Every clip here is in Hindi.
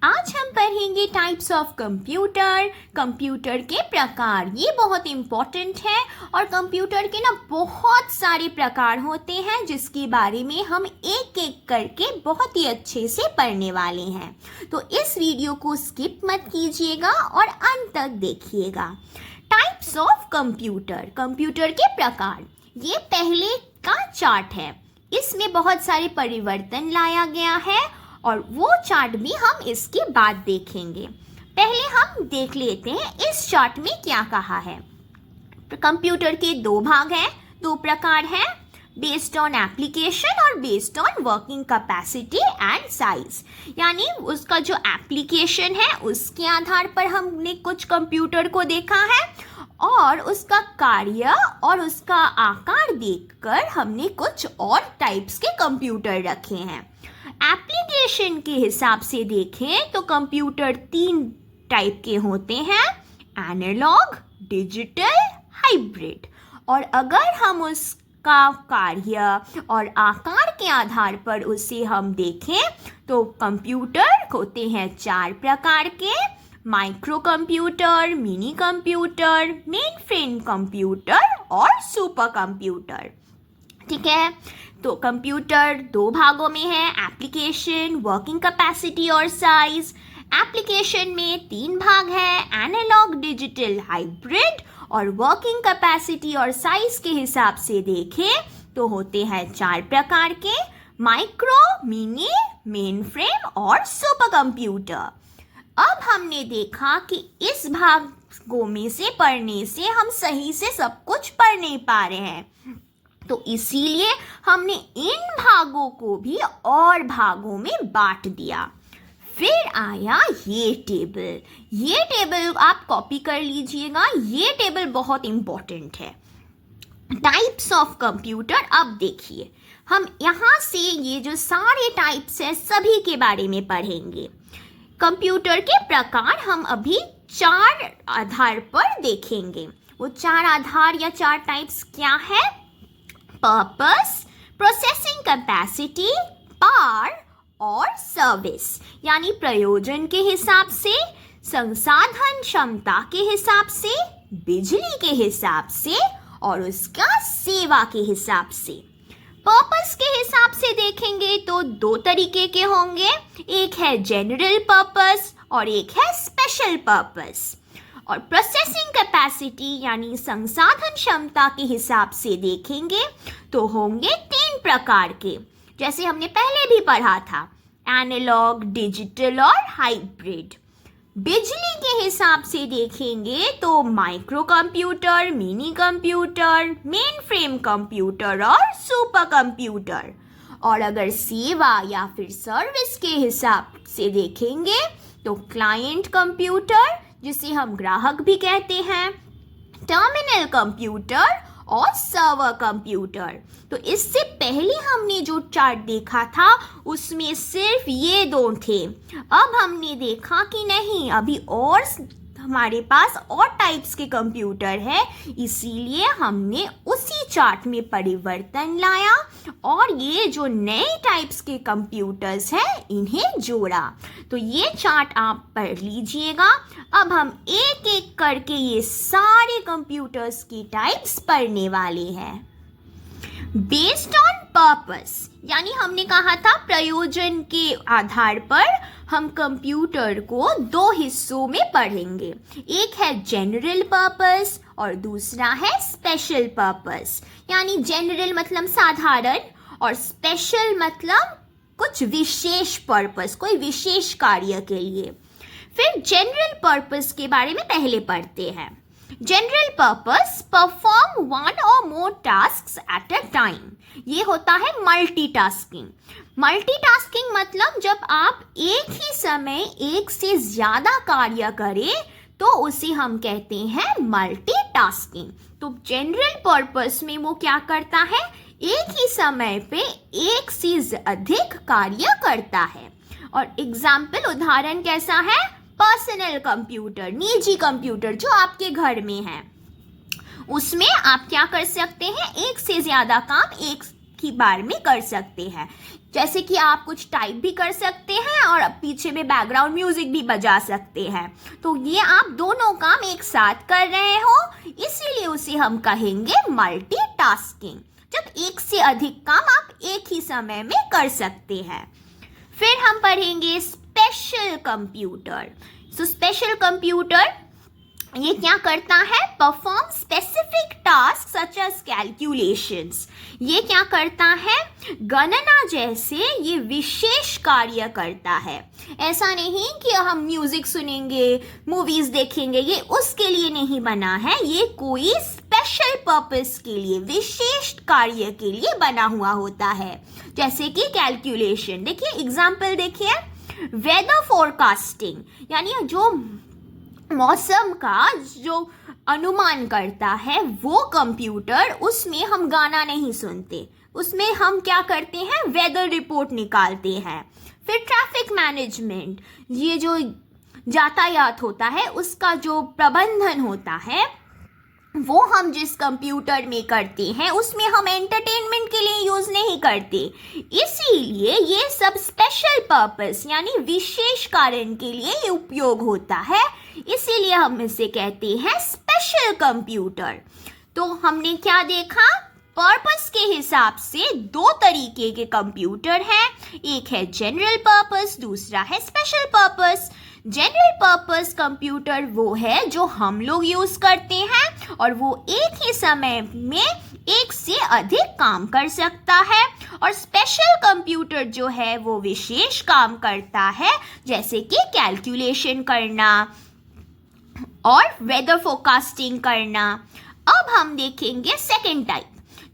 आज हम पढ़ेंगे टाइप्स ऑफ कंप्यूटर, कंप्यूटर के प्रकार। ये बहुत इम्पोर्टेंट है और कंप्यूटर के ना बहुत सारे प्रकार होते हैं जिसके बारे में हम एक एक करके बहुत ही अच्छे से पढ़ने वाले हैं। तो इस वीडियो को स्किप मत कीजिएगा और अंत तक देखिएगा। टाइप्स ऑफ कंप्यूटर, कंप्यूटर के प्रकार। ये पहले का चार्ट है, इसमें बहुत सारे परिवर्तन लाया गया है और वो चार्ट भी हम इसके बाद देखेंगे। पहले हम देख लेते हैं इस चार्ट में क्या कहा है। कंप्यूटर के दो भाग हैं, दो प्रकार हैं, बेस्ड ऑन एप्लीकेशन और based on working capacity and size. यानी उसका जो एप्लीकेशन है उसके आधार पर हमने कुछ कंप्यूटर को देखा है और उसका कार्य और उसका आकार देखकर हमने कुछ और टाइप्स के कंप्यूटर रखे हैं। एप्लीकेशन के हिसाब से देखें तो कंप्यूटर 3 टाइप के होते हैं, एनालॉग, डिजिटल, हाइब्रिड। और अगर हम उसका कार्य और आकार के आधार पर उसे हम देखें तो कंप्यूटर होते हैं 4 प्रकार के, micro computer, mini computer, main frame computer और सुपर कंप्यूटर। ठीक है, तो कंप्यूटर 2 भागों में है, एप्लीकेशन, वर्किंग कैपेसिटी और साइज। एप्लीकेशन में 3 भाग है, एनालॉग, डिजिटल, हाइब्रिड। और वर्किंग कैपेसिटी और साइज के हिसाब से देखें तो होते हैं 4 प्रकार के, माइक्रो, मिनी, मेन फ्रेम और सुपर कंप्यूटर। अब हमने देखा कि इस भागों में से पढ़ने से हम सही से सब कुछ पढ़ नहीं पा रहे हैं, तो इसीलिए हमने इन भागों को भी और भागों में बांट दिया। फिर आया ये टेबल आप कॉपी कर लीजिएगा, ये टेबल बहुत इंपॉर्टेंट है। Types of computer. अब देखिए, हम यहाँ से ये जो सारे टाइप्स हैं सभी के बारे में पढ़ेंगे। कंप्यूटर के प्रकार हम अभी 4 आधार पर देखेंगे। वो 4 आधार या 4 टाइप्स क्या है? पर्पस, प्रोसेसिंग कैपेसिटी, पावर और सर्विस। यानी प्रयोजन के हिसाब से, संसाधन क्षमता के हिसाब से, बिजली के हिसाब से और उसका सेवा के हिसाब से। पर्पस के हिसाब से देखेंगे तो 2 तरीके के होंगे, एक है जनरल पर्पस और एक है स्पेशल पर्पस। और प्रोसेसिंग कैपेसिटी यानी संसाधन क्षमता के हिसाब से देखेंगे तो होंगे 3 प्रकार के, जैसे हमने पहले भी पढ़ा था, एनालॉग, डिजिटल और हाइब्रिड। बिजली के हिसाब से देखेंगे तो micro computer, mini computer, main frame computer और सुपर कंप्यूटर। और अगर सेवा या फिर सर्विस के हिसाब से देखेंगे तो क्लाइंट कंप्यूटर, जिसे हम ग्राहक भी कहते हैं, टर्मिनल कंप्यूटर और सर्वर कंप्यूटर। तो इससे पहले हमने जो चार्ट देखा था उसमें सिर्फ ये 2 थे। अब हमने देखा कि नहीं, अभी और हमारे पास और टाइप्स के कंप्यूटर है, इसीलिए हमने उसी चार्ट में परिवर्तन लाया और ये जो नए टाइप्स के कंप्यूटर्स हैं इन्हें जोड़ा। तो ये चार्ट आप पढ़ लीजिएगा। अब हम एक एक करके ये सारे कंप्यूटर्स की टाइप्स पढ़ने वाले हैं। बेस्ड ऑन पर्पस, यानी हमने कहा था प्रयोजन के आधार पर हम कंप्यूटर को 2 हिस्सों में पढ़ेंगे, एक है जनरल पर्पस और दूसरा है स्पेशल पर्पस। यानी जनरल मतलब साधारण और स्पेशल मतलब कुछ विशेष पर्पस, कोई विशेष कार्य के लिए। फिर जनरल पर्पस के बारे में पहले पढ़ते हैं। General purpose, perform 1 or more tasks at a time। ये होता है मल्टीटास्किंग। मल्टीटास्किंग मतलब जब आप एक ही समय एक से ज़्यादा कार्य करें तो उसे हम कहते हैं मल्टीटास्किंग। तो जनरल पर्पस में वो क्या करता है, एक ही समय पे एक से अधिक कार्य करता है। और एग्जाम्पल, उदाहरण कैसा है? पर्सनल कंप्यूटर, निजी कंप्यूटर जो आपके घर में है, उसमें आप क्या कर सकते हैं, एक से ज़्यादा काम एक ही बार में कर सकते हैं। जैसे कि आप कुछ टाइप भी कर सकते हैं और पीछे में बैकग्राउंड म्यूजिक भी बजा सकते हैं। तो ये आप दोनों काम एक साथ कर रहे हो, इसीलिए उसे हम कहेंगे मल्टीटास्किंग, जब एक से अधिक काम आप एक ही समय में कर सकते हैं। फिर हम पढ़ेंगे special computer. So special computer ये क्या करता है? Perform specific task such as calculations. ये क्या करता है? गणना जैसे ये विशेष कार्य करता है। ऐसा नहीं कि हम म्यूजिक सुनेंगे, मूवीज देखेंगे, ये उसके लिए नहीं बना है, ये कोई स्पेशल पर्पस के लिए, विशेष कार्य के लिए बना हुआ होता है। जैसे कि कैलकुलेशन, देखिए एग्जाम्पल देखिए, वेदर फोरकास्टिंग यानी जो मौसम का जो अनुमान करता है वो कंप्यूटर, उसमें हम गाना नहीं सुनते, उसमें हम क्या करते हैं? वेदर रिपोर्ट निकालते हैं। फिर ट्रैफिक मैनेजमेंट, ये जो यातायात होता है उसका जो प्रबंधन होता है वो हम जिस कंप्यूटर में करते हैं उसमें हम एंटरटेनमेंट के लिए यूज नहीं करते, इसीलिए ये सब स्पेशल पर्पस यानी विशेष कारण के लिए ये उपयोग होता है, इसीलिए हम इसे कहते हैं स्पेशल कंप्यूटर। तो हमने क्या देखा? पर्पस के हिसाब से दो तरीके के कंप्यूटर हैं, एक है जनरल पर्पस, दूसरा है special purpose. General purpose computer वो है जो हम लोग यूज करते हैं और वो एक ही समय में एक से अधिक काम कर सकता है, और स्पेशल कंप्यूटर जो है वो विशेष काम करता है, जैसे कि कैलकुलेशन करना और वेदर फोरकास्टिंग करना। अब हम देखेंगे सेकेंड टाइप,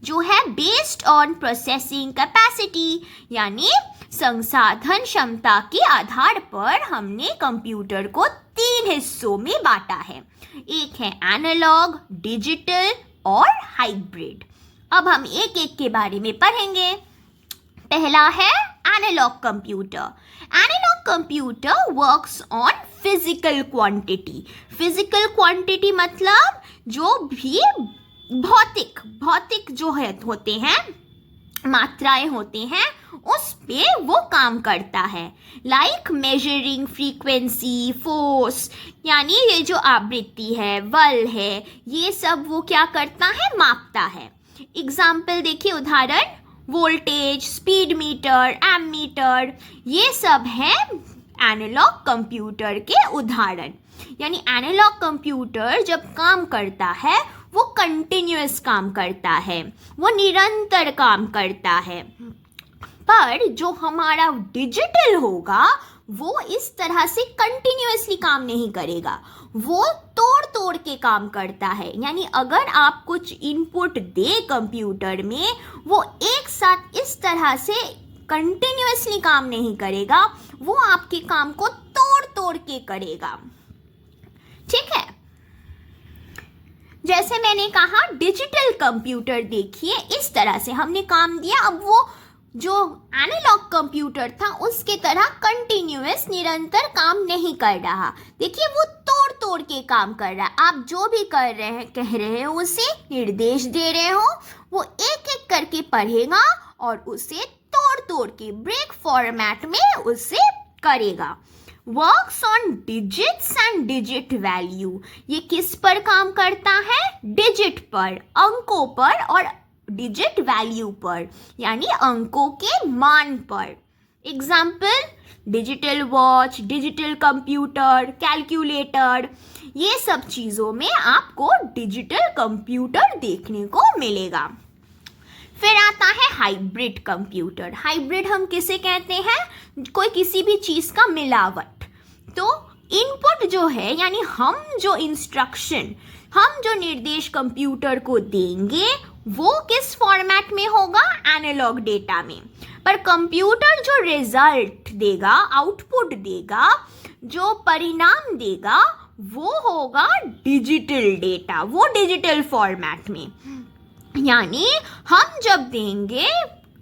जो है बेस्ड ऑन प्रोसेसिंग कैपेसिटी, यानी संसाधन क्षमता के आधार पर हमने कंप्यूटर को 3 हिस्सों में बांटा है। एक है एनालॉग, डिजिटल और हाइब्रिड। अब हम एक एक के बारे में पढ़ेंगे। पहला है analog computer. Analog computer works on physical quantity. Physical quantity मतलब जो भी भौतिक जो है होते हैं, मात्राएं होते हैं, उस पे वो काम करता है। लाइक मेजरिंग फ्रीक्वेंसी, फोर्स, यानी ये जो आवृत्ति है, बल है, ये सब वो क्या करता है? मापता है। एग्जाम्पल देखिए, उदाहरण वोल्टेज, स्पीड मीटर, एमीटर, ये सब है एनालॉग कंप्यूटर के उदाहरण। यानी एनालॉग कंप्यूटर जब काम करता है वो कंटिन्यूअस काम करता है, वो निरंतर काम करता है। पर जो हमारा डिजिटल होगा वो इस तरह से कंटिन्यूअसली काम नहीं करेगा, वो तोड़ तोड़ के काम करता है। यानी अगर आप कुछ इनपुट दे कंप्यूटर में, वो एक साथ इस तरह से कंटिन्यूअसली काम नहीं करेगा, वो आपके काम को तोड़ तोड़ के करेगा। ठीक है, जैसे मैंने कहा डिजिटल कंप्यूटर देखिए इस तरह से हमने काम दिया। अब वो जो एनालॉग कंप्यूटर था उसके तरह कंटिन्यूअस निरंतर काम नहीं कर रहा। देखिए वो तोड़ तोड़ के काम कर रहा है। आप जो भी कर रहे हैं, कह रहे हो, उसे निर्देश दे रहे हो, वो एक एक करके पढ़ेगा और उसे तोड़ तोड़ के ब्रेक फॉर्मेट में उसे करेगा। Works on digits and digit value, ये किस पर काम करता है? डिजिट पर, अंकों पर, और डिजिट वैल्यू पर, यानी अंकों के मान पर। Example digital watch, digital computer, calculator, ये सब चीज़ों में आपको डिजिटल कंप्यूटर देखने को मिलेगा। फिर आता है हाइब्रिड कंप्यूटर। हाइब्रिड हम किसे कहते हैं? कोई किसी भी चीज़ का मिलावट। तो इनपुट जो है, यानी हम जो इंस्ट्रक्शन, हम जो निर्देश कंप्यूटर को देंगे वो किस फॉर्मेट में होगा? एनालॉग डेटा में। पर कंप्यूटर जो रिजल्ट देगा, आउटपुट देगा, जो परिणाम देगा, वो होगा डिजिटल डेटा, वो डिजिटल फॉर्मेट में। यानी हम जब देंगे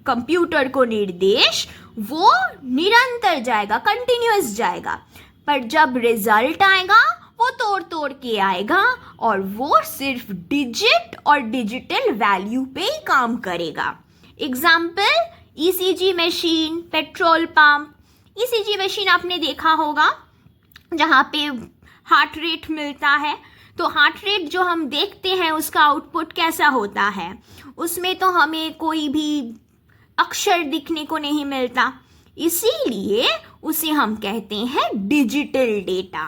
कंप्यूटर को निर्देश, वो निरंतर जाएगा, कंटिन्यूअस जाएगा, पर जब रिजल्ट आएगा वो तोड़ तोड़ के आएगा और वो सिर्फ डिजिट और डिजिटल वैल्यू पे ही काम करेगा। Example ECG machine, petrol pump. ECG machine आपने देखा होगा जहाँ पे हार्ट रेट मिलता है, तो हार्ट रेट जो हम देखते हैं उसका आउटपुट कैसा होता है, उसमें तो हमें कोई भी अक्षर दिखने को नहीं मिलता, इसीलिए उसे हम कहते हैं डिजिटल डेटा।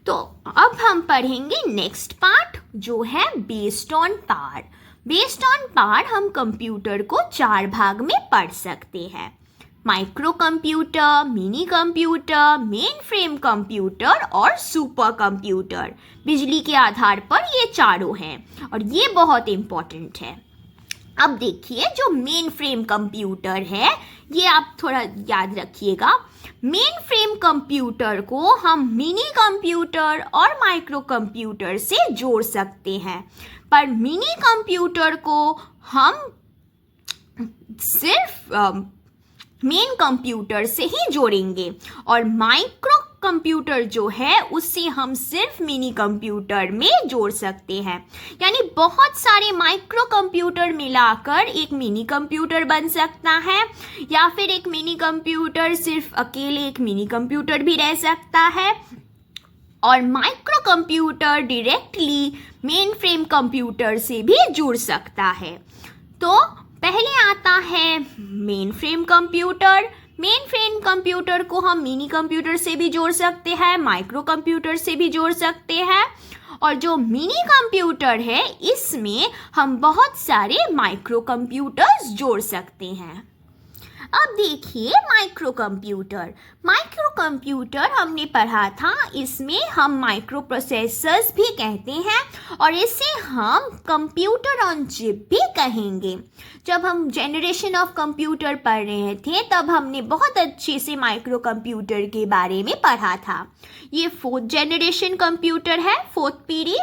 तो अब हम पढ़ेंगे नेक्स्ट पार्ट जो है based on power. Based on power हम कंप्यूटर को 4 भाग में पढ़ सकते हैं, micro computer, mini computer, main frame computer और सुपर कंप्यूटर। बिजली के आधार पर ये चारों हैं और ये बहुत इम्पोर्टेंट है। अब देखिए जो मेन फ्रेम कंप्यूटर है, ये आप थोड़ा याद रखिएगा। मेन फ्रेम कंप्यूटर को हम मिनी कंप्यूटर और माइक्रो कंप्यूटर से जोड़ सकते हैं, पर मिनी कंप्यूटर को हम सिर्फ मेन कंप्यूटर से ही जोड़ेंगे और माइक्रो कंप्यूटर जो है उससे हम सिर्फ मिनी कंप्यूटर में जोड़ सकते हैं। यानी बहुत सारे माइक्रो कंप्यूटर मिलाकर एक मिनी कंप्यूटर बन सकता है, या फिर एक मिनी कंप्यूटर सिर्फ अकेले एक मिनी कंप्यूटर भी रह सकता है, और micro computer directly main frame computer से भी जुड़ सकता है। तो पहले आता है main frame computer. Main frame computer को हम मिनी कंप्यूटर से भी जोड़ सकते हैं, माइक्रो कंप्यूटर से भी जोड़ सकते हैं, और जो मिनी कंप्यूटर है इसमें हम बहुत सारे माइक्रो कंप्यूटर्स जोड़ सकते हैं। अब देखिए माइक्रो कंप्यूटर। माइक्रो कंप्यूटर हमने पढ़ा था, इसमें हम माइक्रो प्रोसेसर्स भी कहते हैं और इसे हम कंप्यूटर ऑन चिप भी कहेंगे। जब हम जनरेशन ऑफ कंप्यूटर पढ़ रहे थे तब हमने बहुत अच्छे से माइक्रो कंप्यूटर के बारे में पढ़ा था। ये 4th जनरेशन कंप्यूटर है, 4th पीढ़ी।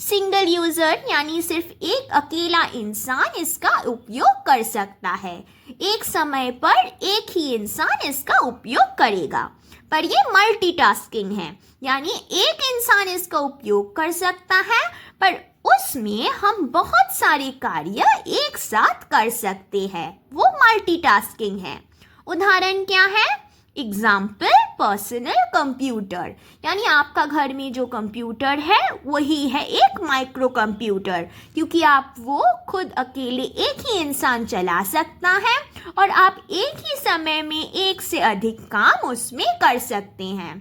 सिंगल यूज़र यानी सिर्फ एक अकेला इंसान इसका उपयोग कर सकता है, एक समय पर एक ही इंसान इसका उपयोग करेगा। पर ये मल्टीटास्किंग है, यानी एक इंसान इसका उपयोग कर सकता है पर उसमें हम बहुत सारे कार्य एक साथ कर सकते हैं, वो मल्टीटास्किंग है। उदाहरण क्या है? एग्जाम्पल पर्सनल कंप्यूटर, यानी आपका घर में जो कंप्यूटर है वही है एक माइक्रो कंप्यूटर, क्योंकि आप वो खुद अकेले एक ही इंसान चला सकता है और आप एक ही समय में एक से अधिक काम उसमें कर सकते हैं।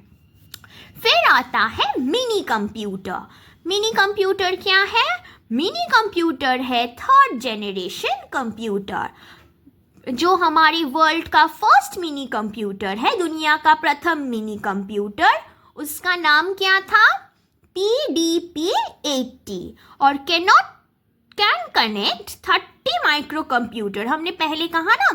फिर आता है मिनी कंप्यूटर। मिनी कंप्यूटर क्या है? मिनी कंप्यूटर है 3rd जनरेशन कंप्यूटर, जो हमारे वर्ल्ड का फर्स्ट मिनी कंप्यूटर है, दुनिया का प्रथम मिनी कंप्यूटर। उसका नाम क्या था? PDP-80 और कैन कनेक्ट 30 माइक्रो कंप्यूटर। हमने पहले कहा ना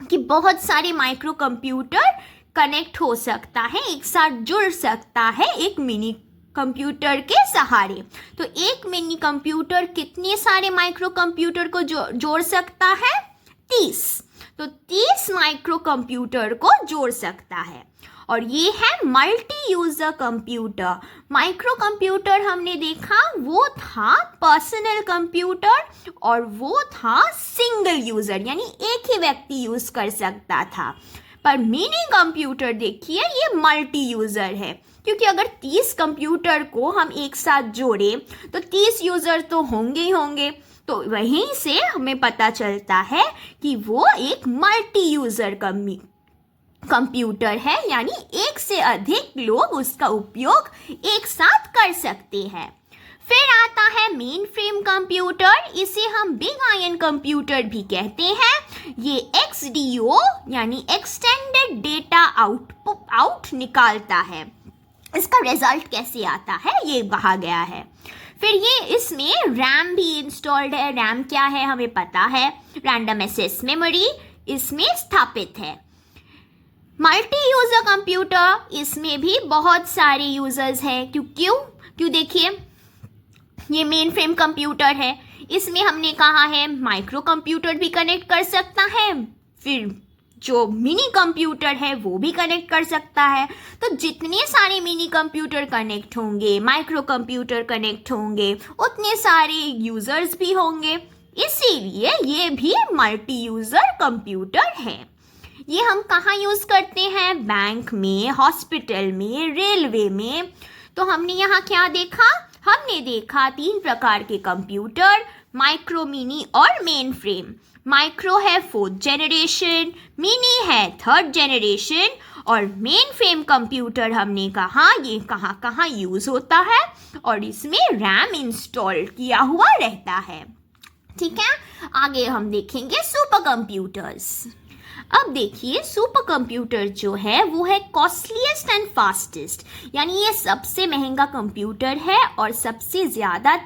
कि बहुत सारे माइक्रो कंप्यूटर कनेक्ट हो सकता है, एक साथ जुड़ सकता है एक मिनी कंप्यूटर के सहारे। तो एक मिनी कंप्यूटर कितने सारे माइक्रो कंप्यूटर को जोड़ सकता है? 30। तो 30 माइक्रो कंप्यूटर को जोड़ सकता है और ये है multi user computer. Micro computer हमने देखा वो था पर्सनल कंप्यूटर और वो था सिंगल यूजर, यानी एक ही व्यक्ति यूज कर सकता था। पर मिनी कंप्यूटर देखिए ये मल्टी यूजर है, क्योंकि अगर 30 कंप्यूटर को हम एक साथ जोड़ें तो 30 यूजर तो होंगे ही होंगे। तो वहीं से हमें पता चलता है कि वो एक मल्टी यूजर कंप्यूटर है, यानी एक से अधिक लोग उसका उपयोग एक साथ कर सकते हैं। फिर आता है मेन फ्रेम कंप्यूटर, इसे हम बिग आयन कंप्यूटर भी कहते हैं। ये XDO यानी एक्सटेंडेड डेटा आउट निकालता है। इसका रिजल्ट कैसे आता है ये कहा गया है। फिर ये इसमें रैम भी इंस्टॉल्ड है। रैम क्या है हमें पता है, रैंडम एक्सेस मेमोरी इसमें स्थापित है। मल्टी यूजर कंप्यूटर, इसमें भी बहुत सारे यूजर्स हैं। क्यों देखिए ये मेन फ्रेम कंप्यूटर है, इसमें हमने कहा है माइक्रो कंप्यूटर भी कनेक्ट कर सकता है, फिर जो मिनी कंप्यूटर है वो भी कनेक्ट कर सकता है। तो जितने सारे मिनी कंप्यूटर कनेक्ट होंगे, माइक्रो कंप्यूटर कनेक्ट होंगे, उतने सारे यूजर्स भी होंगे, इसीलिए ये भी मल्टी यूज़र कंप्यूटर है। ये हम कहाँ यूज़ करते हैं? बैंक में, हॉस्पिटल में, रेलवे में। तो हमने यहाँ क्या देखा? हमने देखा 3 प्रकार के कंप्यूटर, माइक्रो, मिनी और मेन फ्रेम। माइक्रो है 4th जनरेशन, मिनी है 3rd जनरेशन और मेन फ्रेम कंप्यूटर हमने कहा ये कहाँ कहाँ यूज़ होता है और इसमें रैम इंस्टॉल किया हुआ रहता है। ठीक है, आगे हम देखेंगे सुपर कंप्यूटर्स। अब देखिए सुपर कंप्यूटर जो है वो है कॉस्टलीस्ट एंड फास्टेस्ट, यानी ये सबसे महंगा कंप्यूटर है और सबसे ज़्यादा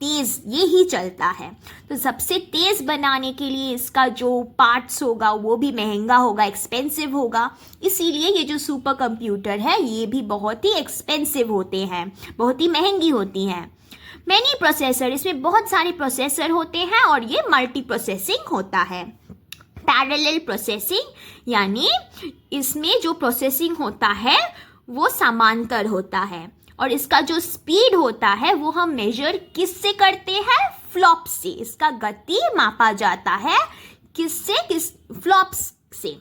तेज़ ये ही चलता है। तो सबसे तेज़ बनाने के लिए इसका जो पार्ट्स होगा वो भी महंगा होगा, एक्सपेंसिव होगा। इसीलिए ये जो सुपर कंप्यूटर है ये भी बहुत ही एक्सपेंसिव होते हैं, बहुत ही महंगी होती हैं। मैनी प्रोसेसर, इसमें बहुत सारे प्रोसेसर होते हैं और ये मल्टी प्रोसेसिंग होता है। पैरेलल प्रोसेसिंग, यानी इसमें जो प्रोसेसिंग होता है वो समांतर होता है और इसका जो स्पीड होता है वो हम मेजर किससे करते हैं? फ्लॉप से। इसका गति मापा जाता है किससे? फ्लॉप्स से।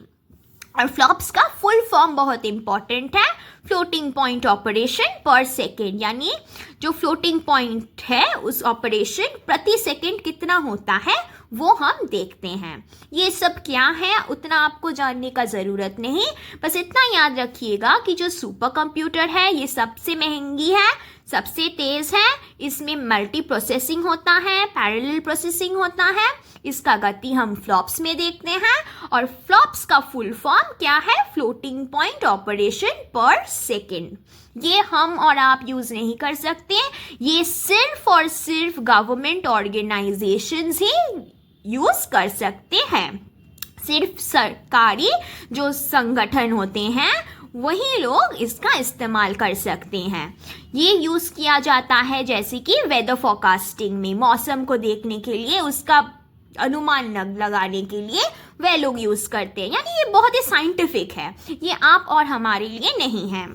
और फ्लॉप्स का फुल फॉर्म बहुत इंपॉर्टेंट है, फ्लोटिंग पॉइंट ऑपरेशन पर सेकेंड, यानी जो फ्लोटिंग पॉइंट है उस ऑपरेशन प्रति सेकेंड कितना होता है वो हम देखते हैं। ये सब क्या है उतना आपको जानने का ज़रूरत नहीं, बस इतना याद रखिएगा कि जो सुपर कंप्यूटर है ये सबसे महंगी है, सबसे तेज़ है, इसमें मल्टी प्रोसेसिंग होता है, पैरेलल प्रोसेसिंग होता है, इसका गति हम फ्लॉप्स में देखते हैं और फ्लॉप्स का फुल फॉर्म क्या है? फ्लोटिंग पॉइंट ऑपरेशन पर सेकेंड। ये हम और आप यूज़ नहीं कर सकते, ये सिर्फ और सिर्फ गवर्नमेंट ऑर्गेनाइजेशंस ही यूज़ कर सकते हैं। सिर्फ सरकारी जो संगठन होते हैं वही लोग इसका इस्तेमाल कर सकते हैं। ये यूज़ किया जाता है जैसे कि वेदर फोरकास्टिंग में, मौसम को देखने के लिए, उसका अनुमान लगाने के लिए वे लोग यूज़ करते हैं। यानी ये बहुत ही साइंटिफिक है, ये आप और हमारे लिए नहीं है।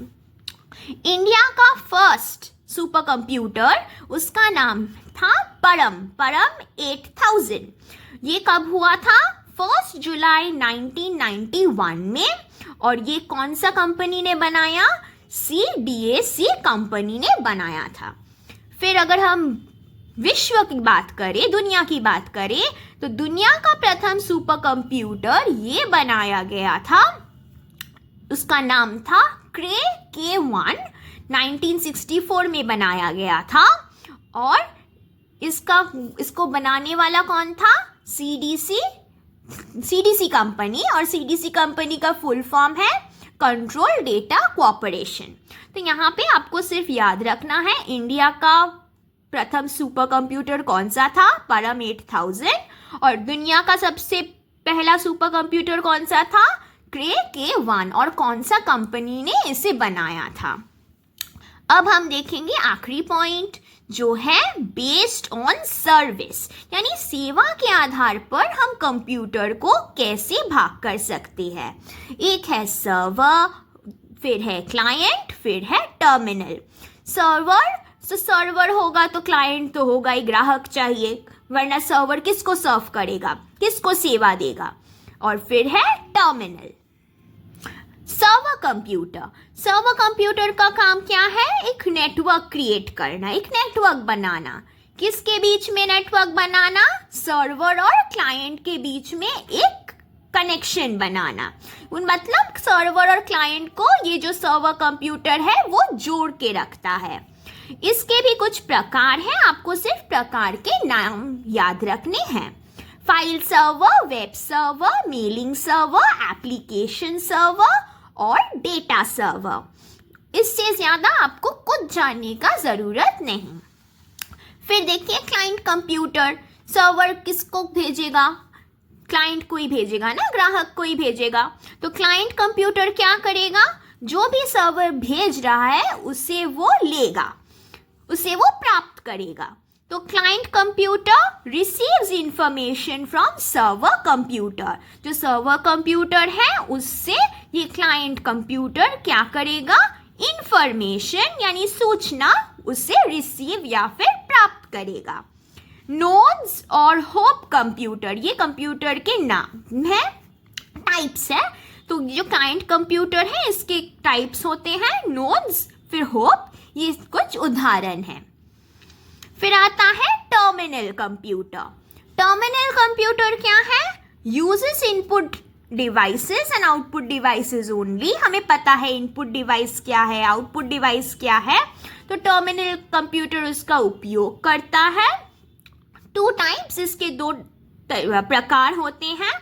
इंडिया का फर्स्ट सुपर कंप्यूटर, उसका नाम था परम 8000। ये कब हुआ था? 1 जुलाई 1991 में। और ये कौन सा कंपनी ने बनाया? CDAC कंपनी ने बनाया था। फिर अगर हम विश्व की बात करें, दुनिया की बात करें, तो दुनिया का प्रथम सुपर कंप्यूटर ये बनाया गया था, उसका नाम था क्रे K1, 1964 में बनाया गया था। और इसको बनाने वाला कौन था? CDC company. और CDC कंपनी का फुल फॉर्म है कंट्रोल डेटा कोऑपरेशन। तो यहाँ पे आपको सिर्फ याद रखना है इंडिया का प्रथम सुपर कंप्यूटर कौन सा था? परम 8000। और दुनिया का सबसे पहला सुपर कंप्यूटर कौन सा था? क्रे K1। और कौन सा कंपनी ने इसे बनाया था। अब हम देखेंगे आखिरी पॉइंट जो है बेस्ड ऑन सर्विस, यानी सेवा के आधार पर हम कंप्यूटर को कैसे भाग कर सकते हैं। एक है सर्वर, फिर है क्लाइंट, फिर है टर्मिनल। सर्वर होगा तो क्लाइंट तो होगा ही, ग्राहक चाहिए, वरना सर्वर किसको सर्व करेगा, किसको सेवा देगा। और फिर है टर्मिनल। सर्वर कंप्यूटर का काम क्या है? एक नेटवर्क क्रिएट करना, एक नेटवर्क बनाना। किसके बीच में नेटवर्क बनाना? सर्वर और क्लाइंट के बीच में एक कनेक्शन बनाना। मतलब सर्वर और क्लाइंट को ये जो सर्वर कंप्यूटर है वो जोड़ के रखता है। इसके भी कुछ प्रकार हैं, आपको सिर्फ प्रकार के नाम याद रखने हैं। File server, web server, mailing server, application server और डेटा सर्वर। इससे ज़्यादा आपको कुछ जानने का ज़रूरत नहीं। फिर देखिए क्लाइंट कंप्यूटर, सर्वर किसको भेजेगा? क्लाइंट को ही भेजेगा ना, ग्राहक को ही भेजेगा। तो क्लाइंट कंप्यूटर क्या करेगा? जो भी सर्वर भेज रहा है उसे वो लेगा, उसे वो प्राप्त करेगा। तो client computer receives information from server computer. जो सर्वर कंप्यूटर है उससे ये क्लाइंट कंप्यूटर क्या करेगा? इंफॉर्मेशन यानी सूचना उसे रिसीव या फिर प्राप्त करेगा। नोड्स और होप कंप्यूटर, ये कंप्यूटर के नाम है, टाइप्स है। तो जो क्लाइंट कंप्यूटर है इसके टाइप्स होते हैं नोड्स, फिर होप, ये कुछ उदाहरण हैं। फिर आता है टर्मिनल कंप्यूटर। टर्मिनल कंप्यूटर क्या है? Uses input devices and output devices only. हमें पता है इनपुट डिवाइस क्या है, आउटपुट डिवाइस क्या है, तो टर्मिनल कंप्यूटर उसका उपयोग करता है। 2 टाइप्स, इसके 2 प्रकार होते हैं,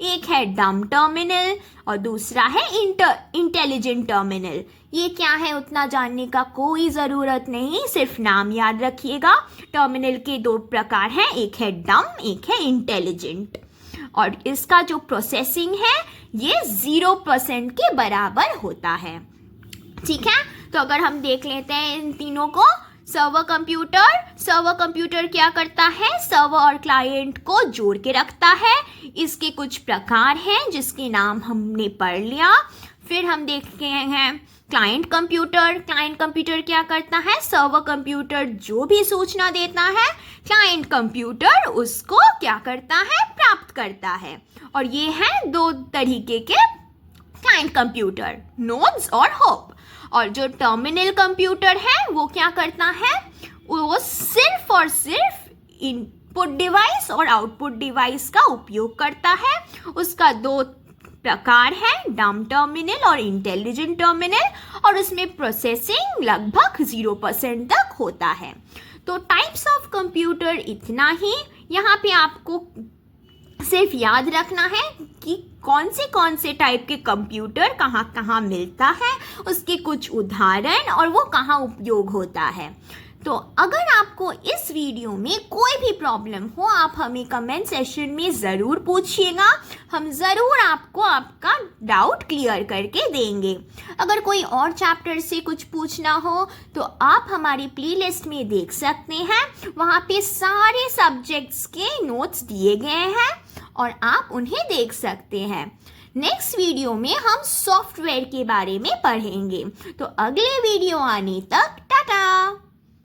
एक है डम टर्मिनल और दूसरा है इंटेलिजेंट टर्मिनल। ये क्या है उतना जानने का कोई ज़रूरत नहीं, सिर्फ नाम याद रखिएगा। टर्मिनल के 2 प्रकार हैं, एक है डम, एक है इंटेलिजेंट, और इसका जो प्रोसेसिंग है ये 0% के बराबर होता है। ठीक है, तो अगर हम देख लेते हैं इन तीनों को। सर्वर कंप्यूटर क्या करता है? सर्वर और क्लाइंट को जोड़ के रखता है। इसके कुछ प्रकार हैं जिसके नाम हमने पढ़ लिया। फिर हम देखते हैं क्लाइंट कंप्यूटर क्या करता है? सर्वर कंप्यूटर जो भी सूचना देता है, क्लाइंट कंप्यूटर उसको क्या करता है? प्राप्त करता है। और ये हैं 2 तरीके के क्लाइंट कंप्यूटर, नोड्स और होप। और जो टर्मिनल कंप्यूटर है वो क्या करता है? वो सिर्फ और सिर्फ इनपुट डिवाइस और आउटपुट डिवाइस का उपयोग करता है। उसका 2 प्रकार है, डम टर्मिनल और इंटेलिजेंट टर्मिनल, और उसमें प्रोसेसिंग लगभग 0% तक होता है। तो टाइप्स ऑफ कंप्यूटर इतना ही। यहाँ पे आपको सिर्फ याद रखना है कि कौन से टाइप के कंप्यूटर कहाँ कहाँ मिलता है, उसके कुछ उदाहरण और वो कहाँ उपयोग होता है। तो अगर आपको इस वीडियो में कोई भी प्रॉब्लम हो, आप हमें कमेंट सेशन में ज़रूर पूछिएगा, हम ज़रूर आपको आपका डाउट क्लियर करके देंगे। अगर कोई और चैप्टर से कुछ पूछना हो तो आप हमारी प्लेलिस्ट में देख सकते हैं, वहाँ पे सारे सब्जेक्ट्स के नोट्स दिए गए हैं और आप उन्हें देख सकते हैं। नेक्स्ट वीडियो में हम सॉफ्टवेयर के बारे में पढ़ेंगे। तो अगले वीडियो आने तक टाटा।